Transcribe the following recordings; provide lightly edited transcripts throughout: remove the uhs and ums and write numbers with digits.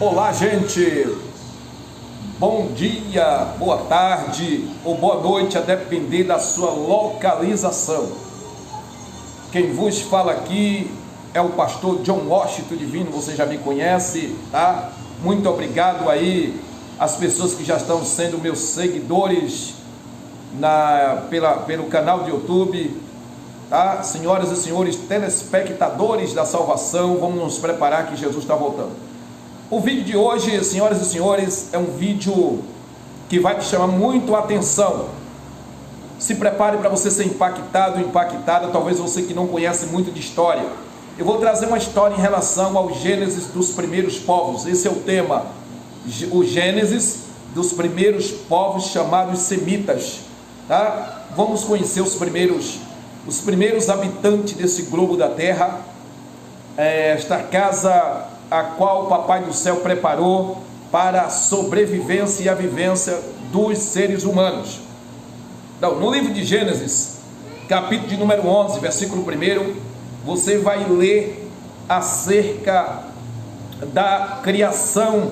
Olá, gente! Bom dia, boa tarde ou boa noite, a depender da sua localização. Quem vos fala aqui é o pastor John Washington Divino, você já me conhece, tá? Muito obrigado aí às pessoas que já estão sendo meus seguidores pelo canal de YouTube, tá? Senhoras e senhores telespectadores da salvação, vamos nos preparar que Jesus está voltando. O vídeo de hoje, senhoras e senhores, é um vídeo que vai te chamar muito a atenção. Se prepare para você ser impactado, impactada, talvez você que não conhece muito de história. Eu vou trazer uma história em relação ao Gênesis dos primeiros povos. Esse é o tema, o Gênesis dos primeiros povos chamados semitas, tá? Vamos conhecer os primeiros habitantes desse globo da terra, esta casa a qual o Papai do Céu preparou para a sobrevivência e a vivência dos seres humanos. Então, no livro de Gênesis, capítulo de número 11, versículo 1, você vai ler acerca da criação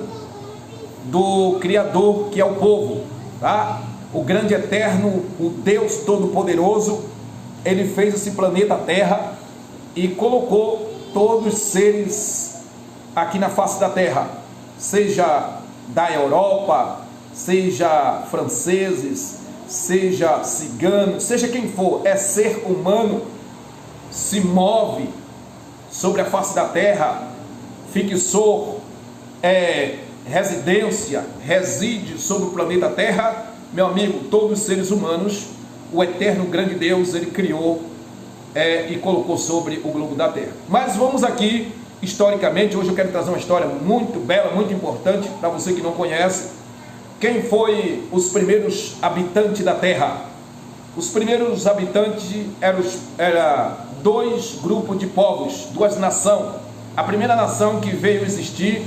do Criador, que é o povo, tá? O grande eterno, o Deus Todo-Poderoso, ele fez esse planeta Terra e colocou todos os seres aqui na face da terra, seja da Europa, seja franceses, seja ciganos, seja quem for, é ser humano, se move sobre a face da terra, fixou residência, reside sobre o planeta Terra. Meu amigo, todos os seres humanos, o eterno grande Deus, ele criou e colocou sobre o globo da terra. Mas vamos aqui historicamente. Hoje eu quero trazer uma história muito bela, muito importante para você que não conhece. Quem foi os primeiros habitantes da terra? Os primeiros habitantes eram dois grupos de povos, duas nações. A primeira nação que veio existir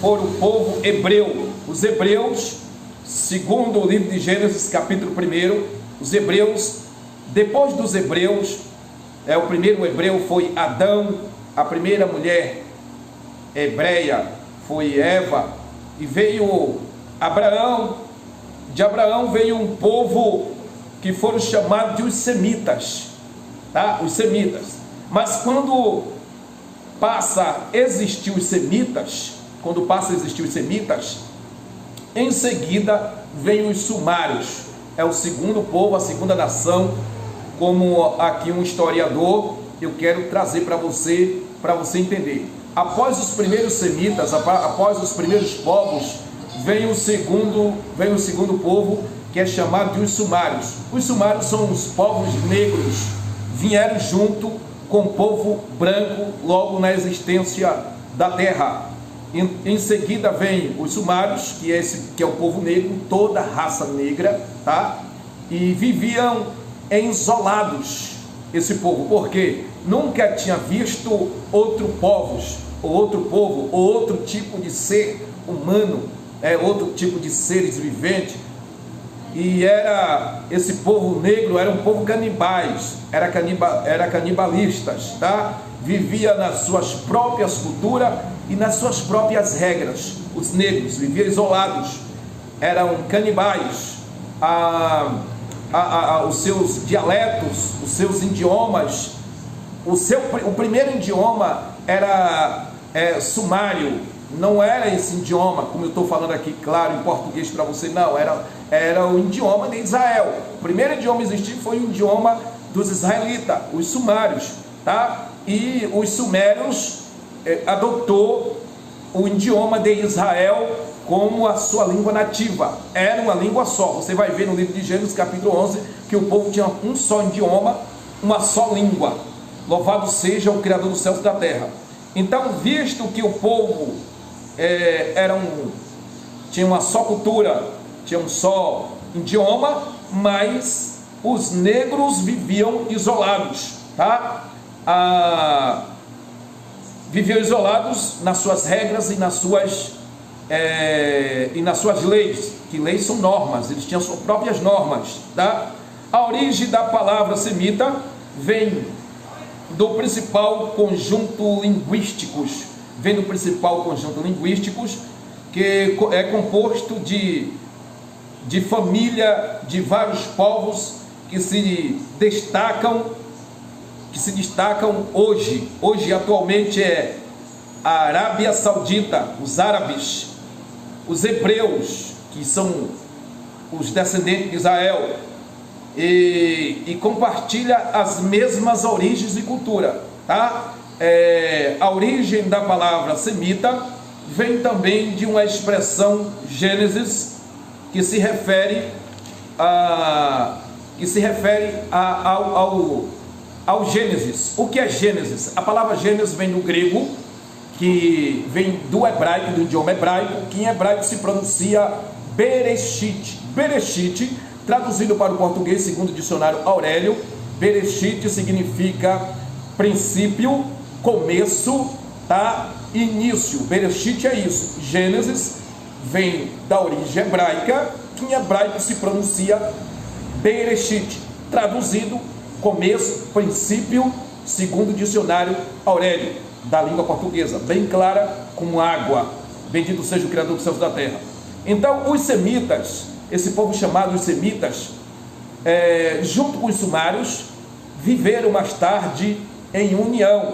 foi o povo hebreu. Os hebreus, segundo o livro de Gênesis, capítulo 1, os hebreus, depois dos hebreus, o primeiro hebreu foi Adão. A primeira mulher hebreia foi Eva, e veio Abraão. De Abraão veio um povo que foram chamados de os semitas, tá? Os semitas. Mas quando passa a existir os semitas, em seguida vem os sumários. É o segundo povo, a segunda nação. Como aqui um historiador, eu quero trazer para você entender. Após os primeiros semitas, após os primeiros povos, vem o segundo povo, que é chamado de os sumários. Os sumários são os povos negros, vieram junto com o povo branco logo na existência da terra. Em seguida vem os sumários, que é o povo negro, toda a raça negra, tá? E viviam isolados, esse povo, porque nunca tinha visto outro povo, ou outro tipo de ser humano, outro tipo de seres viventes. E esse povo negro era um povo canibais, era canibalista, tá? Vivia nas suas próprias culturas e nas suas próprias regras. Os negros viviam isolados, eram canibais. Os seus dialetos, os seus idiomas, o primeiro idioma era sumário, não era esse idioma, como eu estou falando aqui, claro, em português para você, não, era o idioma de Israel. O primeiro idioma a existir foi o idioma dos israelitas, os sumários, tá? E os sumérios adotou o idioma de Israel como a sua língua nativa. Era uma língua só. Você vai ver no livro de Gênesis, capítulo 11, que o povo tinha um só idioma, uma só língua. Louvado seja o Criador dos céus e da terra. Então, visto que o povo tinha uma só cultura, tinha um só idioma, mas os negros viviam isolados, tá? Viviam isolados nas suas regras e nas suas leis, que leis são normas, eles tinham suas próprias normas, tá? A origem da palavra semita vem do principal conjunto linguísticos, que é composto de família de vários povos que se destacam hoje. Hoje, atualmente, é a Arábia Saudita, os árabes, os hebreus, que são os descendentes de Israel, e compartilha as mesmas origens e cultura, tá? A origem da palavra semita vem também de uma expressão Gênesis, que se refere ao Gênesis. O que é Gênesis? A palavra Gênesis vem do grego, que vem do hebraico, do idioma hebraico, que em hebraico se pronuncia Bereshit. Bereshit, traduzido para o português, segundo o dicionário Aurélio, Bereshit significa princípio, começo, tá? Início. Bereshit é isso. Gênesis vem da origem hebraica, que em hebraico se pronuncia Bereshit, traduzido começo, princípio, segundo o dicionário Aurélio, da língua portuguesa, bem clara como água. Bendito seja o Criador dos céus e da terra. Então, os semitas, esse povo chamado os semitas, junto com os sumários, viveram mais tarde em união,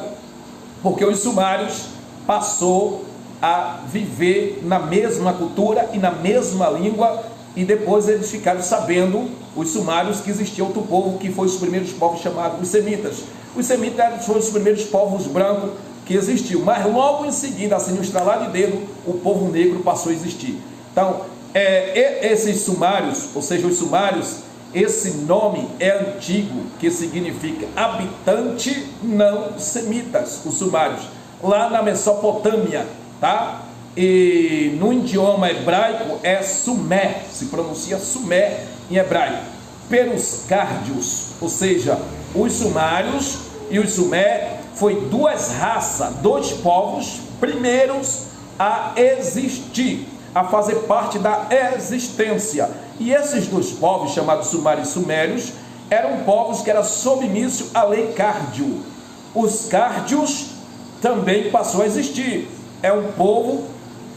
porque os sumários passou a viver na mesma cultura e na mesma língua, e depois eles ficaram sabendo, os sumários, que existia outro povo, que foi os primeiros povos chamados os semitas. Os semitas foram os primeiros povos brancos que existiu, mas logo em seguida, assim, no estralar de dedo, o povo negro passou a existir. Então, esses sumários, ou seja, os sumários, esse nome é antigo, que significa habitante não semitas, os sumários, lá na Mesopotâmia, tá? E no idioma hebraico é Sumer, se pronuncia Sumer em hebraico. Peruscárdios, ou seja, os sumários e os Sumer foi duas raças, dois povos primeiros a existir, a fazer parte da existência. E esses dois povos, chamados sumários e sumérios, eram povos que eram submissos à lei cárdio. Os cárdios também passou a existir. É um povo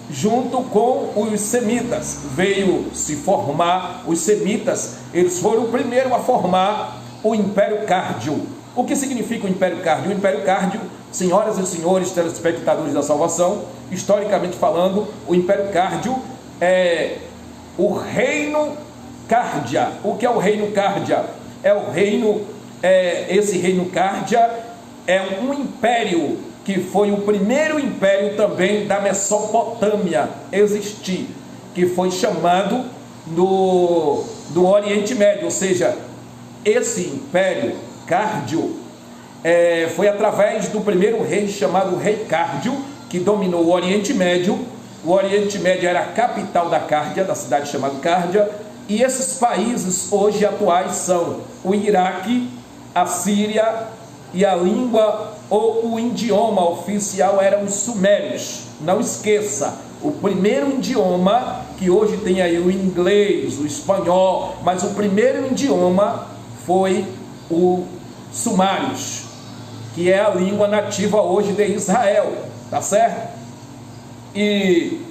junto com os semitas. Veio se formar os semitas. Eles foram o primeiro a formar o Império Cárdio. O que significa o Império Cárdio? O Império Cárdio, senhoras e senhores telespectadores da salvação, historicamente falando, o Império Cárdio é o reino Cárdia. O que é o reino Cárdia? É o reino, esse reino Cárdia é um império que foi o primeiro império também da Mesopotâmia existir, que foi chamado do Oriente Médio, ou seja, esse império Cárdio foi através do primeiro rei chamado Rei Cárdio, que dominou o Oriente Médio. O Oriente Médio era a capital da Cárdia, da cidade chamada Cárdia, e esses países hoje atuais são o Iraque, a Síria, e a língua ou o idioma oficial eram os sumérios. Não esqueça, o primeiro idioma, que hoje tem aí o inglês, o espanhol, mas o primeiro idioma foi o sumários, que é a língua nativa hoje de Israel, tá certo? E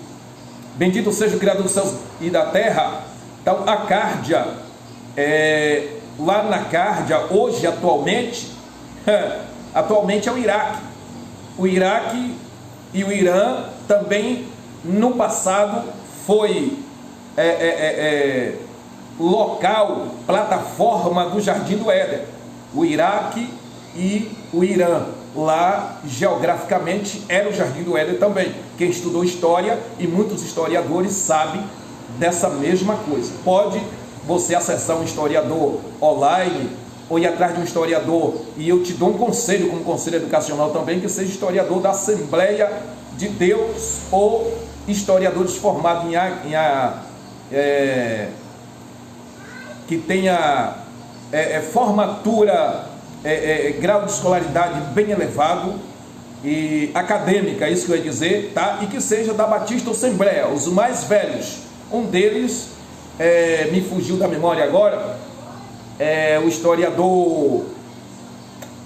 bendito seja o Criador dos céus e da terra. Então a Cárdia, lá na Cárdia, hoje atualmente é o Iraque. O Iraque e o Irã também no passado foi local, plataforma do Jardim do Éden. O Iraque e o Irã, lá geograficamente era o Jardim do Éden também. Quem estudou história, e muitos historiadores sabem dessa mesma coisa. Pode você acessar um historiador online ou ir atrás de um historiador, e eu te dou um conselho, como conselho educacional também, que seja historiador da Assembleia de Deus, ou historiadores formados que tenha formatura, grau de escolaridade bem elevado e acadêmica, isso que eu ia dizer, tá? E que seja da Batista Assembleia, os mais velhos. Um deles me fugiu da memória agora, o historiador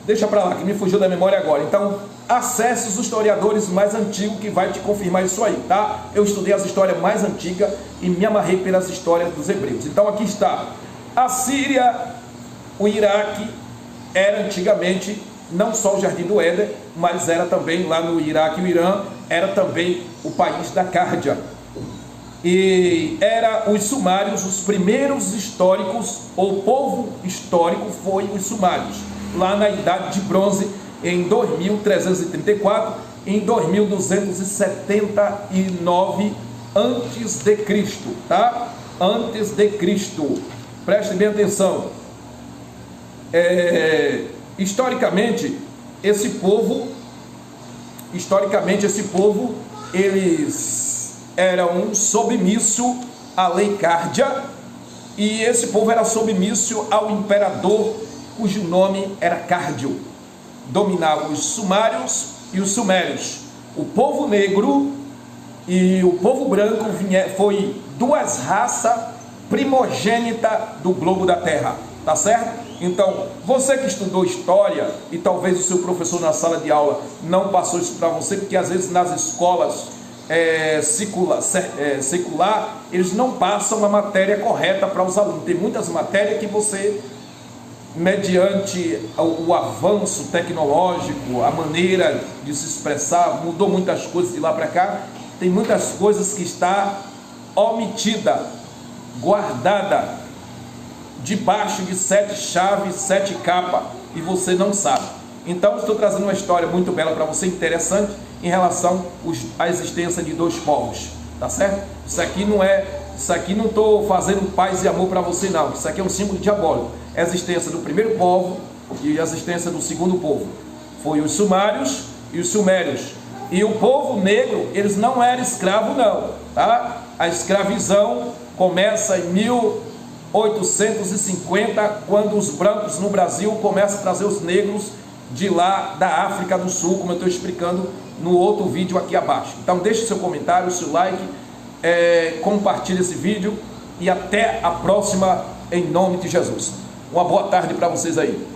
Deixa para lá, que me fugiu da memória agora. Então, acesse os historiadores mais antigos que vai te confirmar isso aí, tá? Eu estudei as histórias mais antigas e me amarrei pelas histórias dos hebreus. Então, aqui está. A Síria, o Iraque, era antigamente não só o Jardim do Éden, mas era também lá no Iraque e o Irã, era também o país da Cárdia. E era os sumários, os primeiros históricos, ou povo histórico foi os sumários, lá na Idade de Bronze, em 2334, em 2279 antes de Cristo, tá? Antes de Cristo. Preste bem atenção. Historicamente, esse povo, eles eram submisso à lei Cárdia, e esse povo era submisso ao imperador, cujo nome era Cárdio. Dominavam os sumários e os sumérios. O povo negro e o povo branco foi duas raças primogênitas do globo da terra, tá certo? Então, você que estudou história, e talvez o seu professor na sala de aula não passou isso para você, porque às vezes nas escolas secular, eles não passam a matéria correta para os alunos. Tem muitas matérias que você, mediante o avanço tecnológico, a maneira de se expressar, mudou muitas coisas de lá para cá, tem muitas coisas que está omitida, guardada debaixo de 7 chaves, 7 capas, e você não sabe. Então, estou trazendo uma história muito bela para você, interessante, em relação à existência de dois povos, tá certo? Isso aqui não estou fazendo paz e amor para você não, isso aqui é um símbolo diabólico. A existência do primeiro povo e a existência do segundo povo. Foi os sumários e os sumérios. E o povo negro, eles não eram escravos não, tá? A escravidão começa em 1850, quando os brancos no Brasil começam a trazer os negros de lá da África do Sul, como eu estou explicando no outro vídeo aqui abaixo. Então deixe seu comentário, seu like, compartilhe esse vídeo e até a próxima, em nome de Jesus. Uma boa tarde para vocês aí.